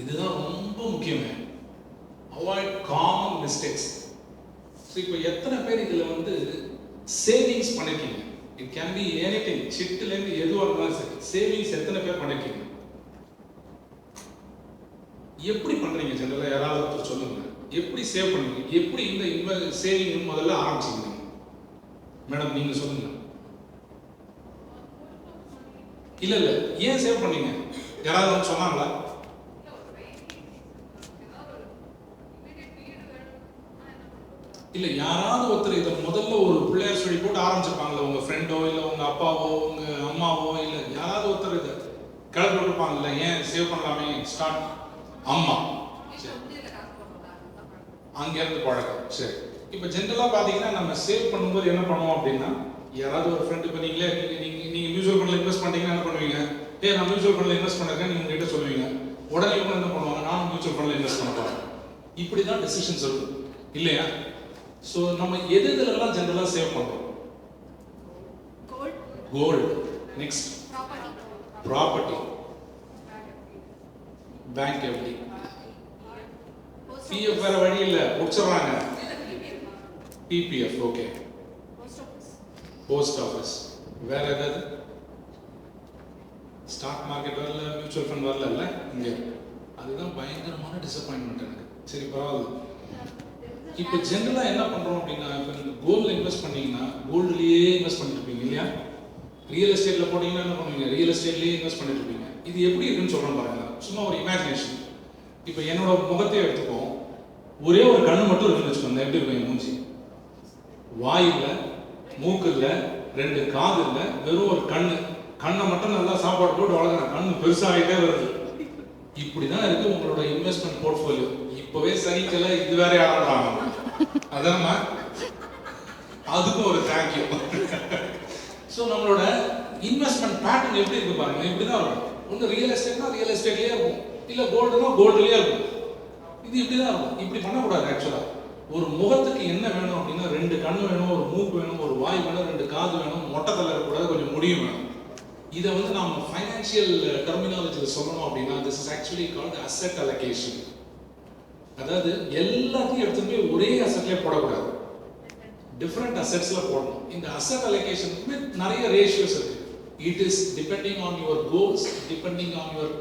இதுதான் ரொம்ப முக்கியமே. Avoid common mistakes. ஸோ இப்போ எத்தனை பேர் இதில் வந்து சேவிங்ஸ் பண்ணிருக்கீங்க? இட் கேன் பி எனிதிங், சிட்டுலேருந்து எதுவாக இருந்தாலும் சரி. சேவிங்ஸ் எத்தனை பேர் பண்ணிருக்கீங்க? எப்படி பண்றீங்க? ஜெனரலாக யாராவது ஒருத்தர் சொல்லுங்க. எப்படி சேவ் பண்ணுவீங்க? எப்படி இந்த சேவிங் முதல்ல ஆரம்பிச்சீங்க? மேடம் நீங்க சொல்லுங்க. இல்ல இல்ல, ஏன் சேவ் பண்ணீங்க? யாராவது வந்து சொன்னாங்களா? இல்ல, யாராவது ஒருத்தர் இதை முதல்ல ஒரு பிள்ளையார் சொல்லி போட்டு ஆரம்பிச்சிருப்பாங்கல்ல, உங்க ஃப்ரெண்டோ இல்ல உங்க அப்பாவோ உங்க அம்மாவோ இல்ல யாராவது ஒருத்தர் இதை கிளப்பி விட்டுருப்பாங்கல்ல, ஏன் சேவ் பண்ணலாமே ஸ்டார்ட். அம்மா அங்க இருந்து பழக்கம். சரி, இப்போ ஜென்ரலா பாத்தீங்கன்னா நம்ம சேவ் பண்ணும்போது என்ன பண்ணுவோம் அப்படின்னா, யாராவது ஒரு ஃப்ரெண்ட், இப்போ நீங்களே நீங்க மியூச்சுவல் ஃபண்ட்ல இன்வெஸ்ட் பண்ணீங்கன்னா என்ன பண்ணுவீங்க? நான் மியூச்சுவல் ஃபண்ட்ல இன்வெஸ்ட் பண்ணிருக்கேன் நீங்க உங்ககிட்ட சொல்லுவீங்க. உடனே இவங்க என்ன பண்ணுவாங்க? நான் மியூச்சுவல் ஃபண்ட்ல இன்வெஸ்ட் பண்ண போறேன். இப்படிதான் டெசிஷன்ஸ் இருக்கும் இல்லையா? ஸோ நம்ம எது இதெல்லாம் ஜென்ரலா சேவ் பண்றோம்? Gold, next property, bank FD, PF வேற வழி இல்ல முடிச்சிடறாங்க. PPF, okay. போஸ்ட் ஆஃபீஸ், வேற ஏதாவது? ஸ்டாக் மார்க்கெட் வரல, மியூச்சுவல் ஃபண்ட் வரல இல்ல இங்க. அதுதான் பயங்கரமான டிசப்பாயின்மெண்ட் எனக்கு. சரி பரவாயில்ல. இப்போ ஜென்ரலா என்ன பண்றோம் அப்படின்னா, இப்போ நீங்க கோல்ட்ல இன்வெஸ்ட் பண்ணீங்கன்னா கோல்டுலயே இன்வெஸ்ட் பண்ணிருப்பீங்க இல்லையா? ரியல் எஸ்டேட்ல போட்டீங்கன்னா என்ன பண்ணுவீங்க? ரியல் எஸ்டேட்லயே இன்வெஸ்ட் பண்ணிட்டு இருப்பீங்க. இது எப்படி இருக்குன்னு சொல்றேன் பாருங்க, சும்மா ஒரு இமேஜினேஷன். இப்போ என்னோட முகத்தை எடுத்துப்போம். ஒரே ஒரு கண்ணு மட்டும் இருக்குன்னு வச்சுக்கோங்க. எப்படி இருக்கும் மூஞ்சி? வாய் இல்ல, மூக்கு இல்ல, ரெண்டு காது இல்ல, வெறும் ஒரு கண்ணு. கண்ணை மட்டும் நல்லா சாப்பாடு போட்டு வளர்க்குற கண்ணு பெருசாகிட்டே வருது. இப்படிதான் இருக்கு உங்களோட இன்வெஸ்ட்மெண்ட் போர்ட்ஃபோலியோ. இப்பவே சரிக்கல, இது வேற யாராடுறாங்க. அதான் அதுக்கும் ஒரு தேங்க்யூ. ஸோ நம்மளோட இன்வெஸ்ட்மெண்ட் பேட்டர்ன் எப்படி இருக்கு பாருங்க. இப்படிதான் இருக்கும். ஒன்று ரியல் எஸ்டேட்னா ரியல் எஸ்டேட்லயே இருக்கும், இல்ல கோல்டுனா கோல்டுலயே இருக்கும். இது இப்படிதான் இருக்கும். இப்படி பண்ணக்கூடாது. ஆக்சுவலா ஒரு முகத்துக்கு என்ன வேணும் அப்படின்னா, ரெண்டு கண்ணு வேணும், ஒரு மூக்கு வேணும், ஒரு வாய் வேணும், ரெண்டு காது வேணும், மொட்டை தலை இருக்கக்கூடாது, கொஞ்சம் முடியும் வேணும். இதை வந்து நாம ஃபைனான்சியல் டெர்மினாலஜியில் சொல்லணும் அப்படின்னா, this is actually called asset allocation. அதாவது எல்லாத்தையும் எடுத்துட்டு போய் ஒரே அசெட்லயே போடக்கூடாது, டிஃபரெண்ட் அசெட்ஸ்ல போடணும். இந்த அசெட் அலோகேஷனுக்கு நிறைய ரேஷியோஸ் இருக்கு. It is depending on your goals, depending on your